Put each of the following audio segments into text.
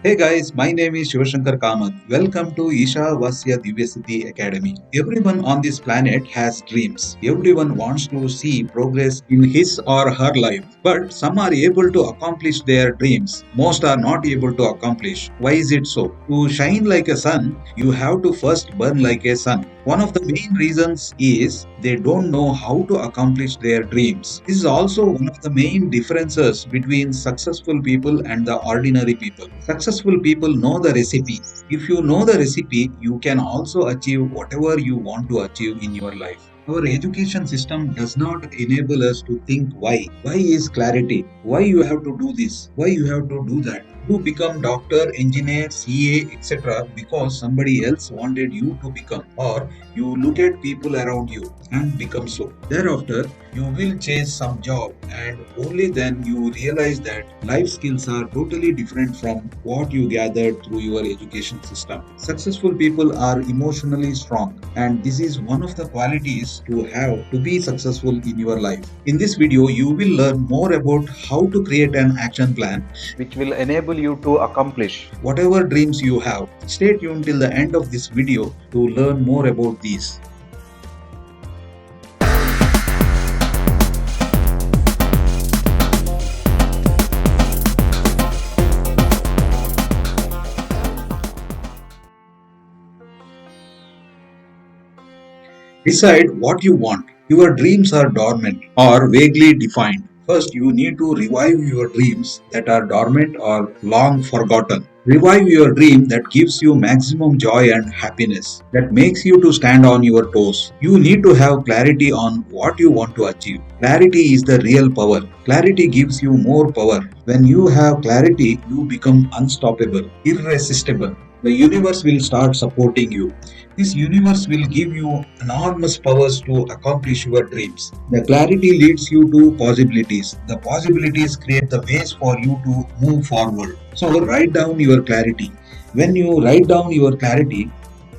Hey guys, my name is Shivashankar Kamath. Welcome to Isha Vasya Divyasiddhi Academy. Everyone on this planet has dreams. Everyone wants to see progress in his or her life. But some are able to accomplish their dreams. Most are not able to accomplish. Why is it so? To shine like a sun, you have to first burn like a sun. One of the main reasons is they don't know how to accomplish their dreams. This is also one of the main differences between successful people and the ordinary people. Successful people know the recipe. If you know the recipe, you can also achieve whatever you want to achieve in your life. Our education system does not enable us to think why. Why is clarity? Why you have to do this? Why you have to do that? You become doctor, engineer, CA, etc. because somebody else wanted you to become, or you look at people around you and become so. Thereafter, you will chase some job, and only then you realize that life skills are totally different from what you gathered through your education system. Successful people are emotionally strong, and this is one of the qualities to have to be successful in your life. In this video, you will learn more about how to create an action plan which will enable you to accomplish whatever dreams you have. Stay tuned till the end of this video to learn more about these. Decide what you want. Your dreams are dormant or vaguely defined. First, you need to revive your dreams that are dormant or long forgotten. Revive your dream that gives you maximum joy and happiness, that makes you to stand on your toes. You need to have clarity on what you want to achieve. Clarity is the real power. Clarity gives you more power. When you have clarity, you become unstoppable, irresistible. The universe will start supporting you. This universe will give you enormous powers to accomplish your dreams. The clarity leads you to possibilities. The possibilities create the ways for you to move forward. So write down your clarity. When you write down your clarity,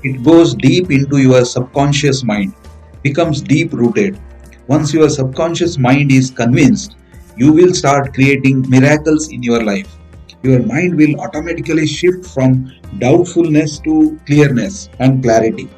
it goes deep into your subconscious mind, becomes deep rooted. Once your subconscious mind is convinced, you will start creating miracles in your life. Your mind will automatically shift from doubtfulness to clearness and clarity.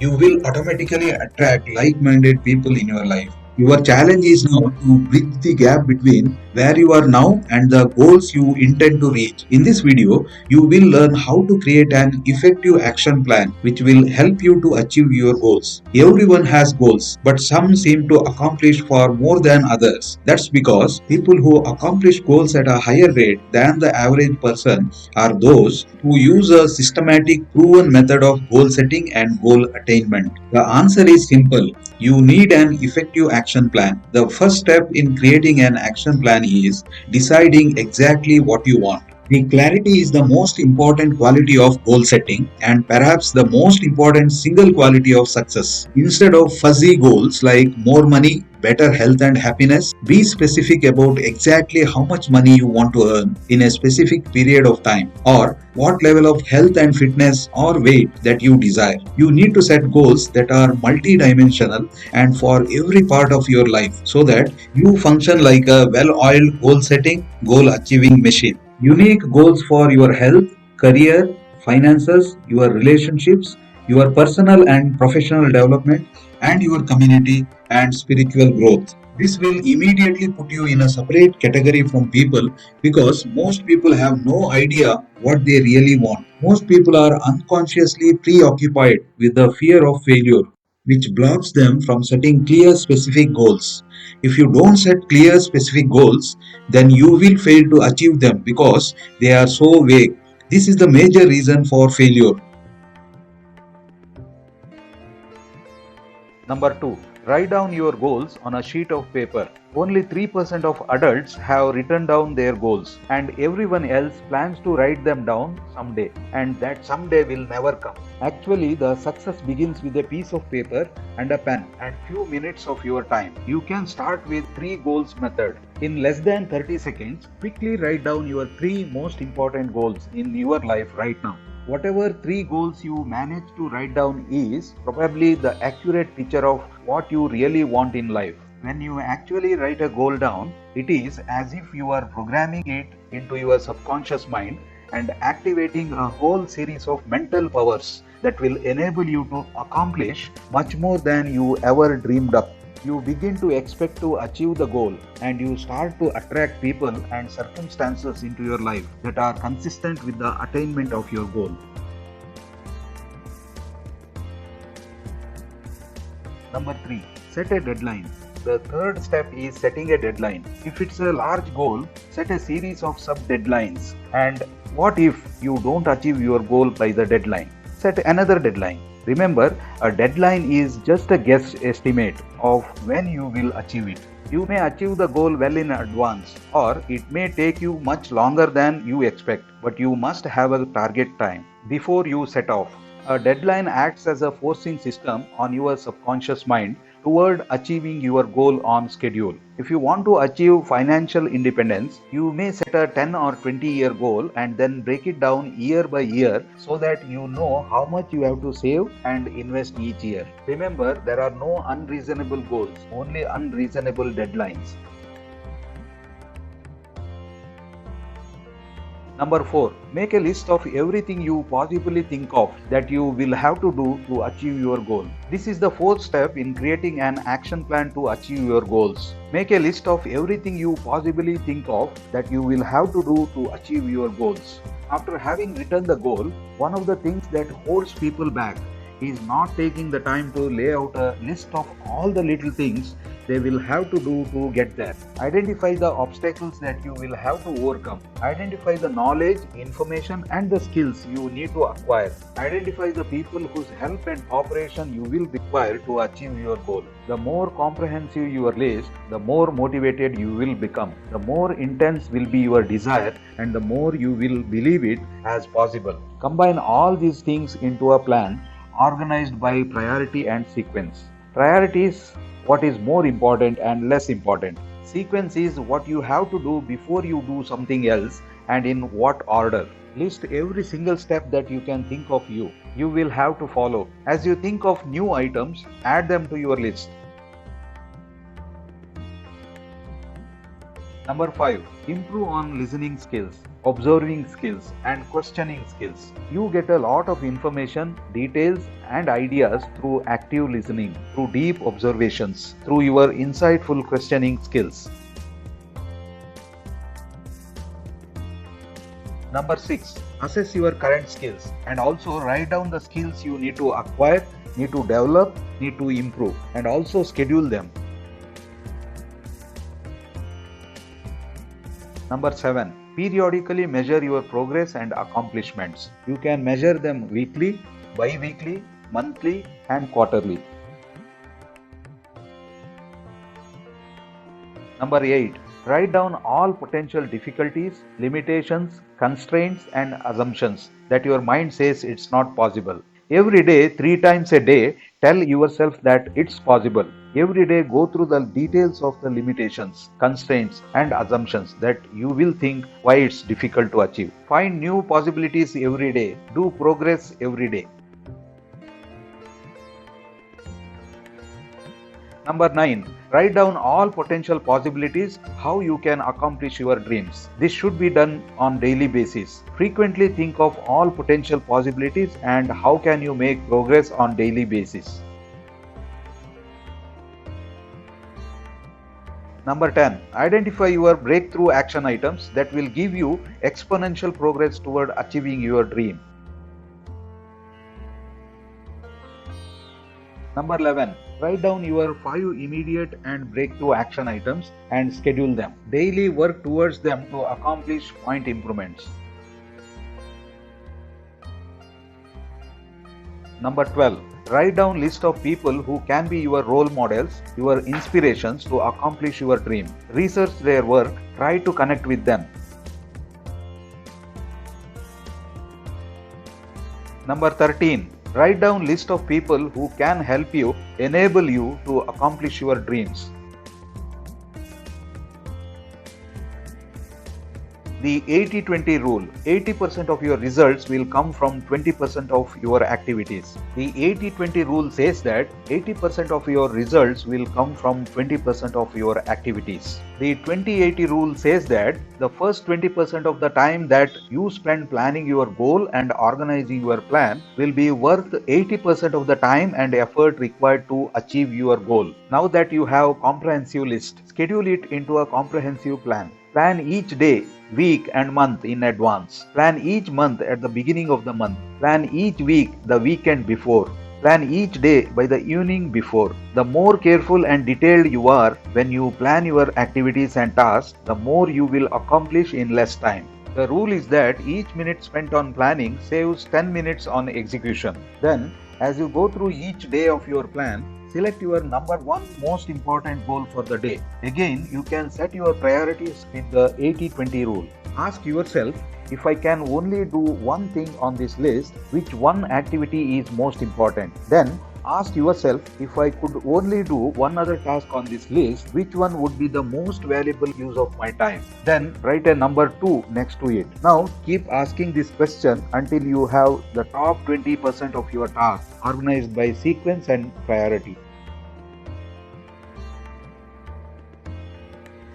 You will automatically attract like minded people in your life. Your challenge is now to bridge the gap between where you are now and the goals you intend to reach. In this video, you will learn how to create an effective action plan which will help you to achieve your goals. Everyone has goals, but some seem to accomplish far more than others. That's because people who accomplish goals at a higher rate than the average person are those who use a systematic, proven method of goal setting and goal attainment. The answer is simple. You need an effective action plan. The first step in creating an action plan is deciding exactly what you want. The clarity is the most important quality of goal setting and perhaps the most important single quality of success. Instead of fuzzy goals like more money, better health and happiness, be specific about exactly how much money you want to earn in a specific period of time or what level of health and fitness or weight that you desire. You need to set goals that are multidimensional and for every part of your life so that you function like a well-oiled goal setting, goal achieving machine. Unique goals for your health, career, finances, your relationships, your personal and professional development, and your community and spiritual growth. This will immediately put you in a separate category from people because most people have no idea what they really want. Most people are unconsciously preoccupied with the fear of failure, which blocks them from setting clear, specific goals. If you don't set clear, specific goals, then you will fail to achieve them because they are so vague. This is the major reason for failure. Number 2. Write down your goals on a sheet of paper. Only 3% of adults have written down their goals, and everyone else plans to write them down someday, and that someday will never come. Actually, the success begins with a piece of paper and a pen and few minutes of your time. You can start with 3 goals method. In less than 30 seconds, quickly write down your 3 most important goals in your life right now. Whatever 3 goals you manage to write down is probably the accurate picture of what you really want in life. When you actually write a goal down, it is as if you are programming it into your subconscious mind and activating a whole series of mental powers that will enable you to accomplish much more than you ever dreamed up. You begin to expect to achieve the goal, and you start to attract people and circumstances into your life that are consistent with the attainment of your goal. Number 3. Set a deadline. The third step is setting a deadline. If it's a large goal, set a series of sub-deadlines. And what if you don't achieve your goal by the deadline? Set another deadline. Remember, a deadline is just a guess estimate of when you will achieve it. You may achieve the goal well in advance, or it may take you much longer than you expect, but you must have a target time before you set off. A deadline acts as a forcing system on your subconscious mind toward achieving your goal on schedule. If you want to achieve financial independence, you may set a 10 or 20-year goal and then break it down year by year so that you know how much you have to save and invest each year. Remember, there are no unreasonable goals, only unreasonable deadlines. Number 4. Make a list of everything you possibly think of that you will have to do to achieve your goal. This is the fourth step in creating an action plan to achieve your goals. Make a list of everything you possibly think of that you will have to do to achieve your goals. After having written the goal, one of the things that holds people back is not taking the time to lay out a list of all the little things they will have to do to get there. Identify the obstacles that you will have to overcome. Identify the knowledge, information, and the skills you need to acquire. Identify the people whose help and cooperation you will require to achieve your goal. The more comprehensive your list, the more motivated you will become. The more intense will be your desire, and the more you will believe it as possible. Combine all these things into a plan organized by priority and sequence. Priority is what is more important and less important. Sequence is what you have to do before you do something else and in what order. List every single step that you can think of you will have to follow. As you think of new items, add them to your list. Number 5. Improve on listening skills, observing skills, and questioning skills. You get a lot of information, details, and ideas through active listening, through deep observations, through your insightful questioning skills. Number 6. Assess your current skills and also write down the skills you need to acquire, need to develop, need to improve, and also schedule them. Number 7. Periodically measure your progress and accomplishments. You can measure them weekly, bi-weekly, monthly, and quarterly. Number 8. Write down all potential difficulties, limitations, constraints, and assumptions that your mind says it's not possible. Every day, 3 times a day, tell yourself that it's possible. Every day, go through the details of the limitations, constraints, and assumptions that you will think why it's difficult to achieve. Find new possibilities every day. Do progress every day. Number 9. Write down all potential possibilities how you can accomplish your dreams. This should be done on daily basis. Frequently think of all potential possibilities and how can you make progress on daily basis. Number 10. Identify your breakthrough action items that will give you exponential progress toward achieving your dream. Number 11. Write down your 5 immediate and breakthrough action items and schedule them. Daily work towards them to accomplish point improvements. Number 12. Write down list of people who can be your role models, your inspirations to accomplish your dream. Research their work, try to connect with them. Number 13. Write down list of people who can help you, enable you to accomplish your dreams. The 80-20 rule. 80% of your results will come from 20% of your activities. The 80-20 rule says that 80% of your results will come from 20% of your activities. The 20-80 rule says that the first 20% of the time that you spend planning your goal and organizing your plan will be worth 80% of the time and effort required to achieve your goal. Now that you have a comprehensive list, schedule it into a comprehensive plan. Plan each day, week and month in advance. Plan each month at the beginning of the month. Plan each week the weekend before. Plan each day by the evening before. The more careful and detailed you are when you plan your activities and tasks, the more you will accomplish in less time. The rule is that each minute spent on planning saves 10 minutes on execution. Then, as you go through each day of your plan, select your number one most important goal for the day. Again, you can set your priorities with the 80-20 rule. Ask yourself, if I can only do one thing on this list, which one activity is most important? Then ask yourself, if I could only do one other task on this list, which one would be the most valuable use of my time? Then write a number 2 next to it. Now keep asking this question until you have the top 20% of your tasks organized by sequence and priority.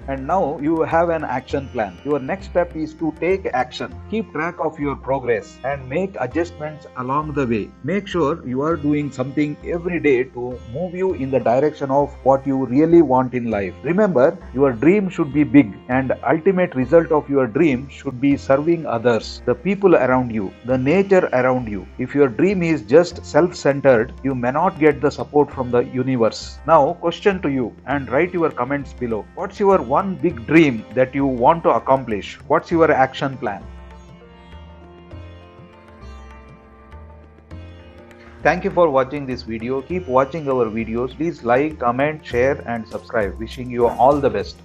And now you have an action plan. Your next step is to take action. Keep track of your progress and make adjustments along the way. Make sure you are doing something every day to move you in the direction of what you really want in life. Remember, your dream should be big, and the ultimate result of your dream should be serving others, the people around you, the nature around you. If your dream is just self-centered, you may not get the support from the universe. Now, question to you, and write your comments below. What's your one big dream that you want to accomplish? What's your action plan? Thank you for watching this video. Keep watching our videos. Please like, comment, share and subscribe. Wishing you all the best.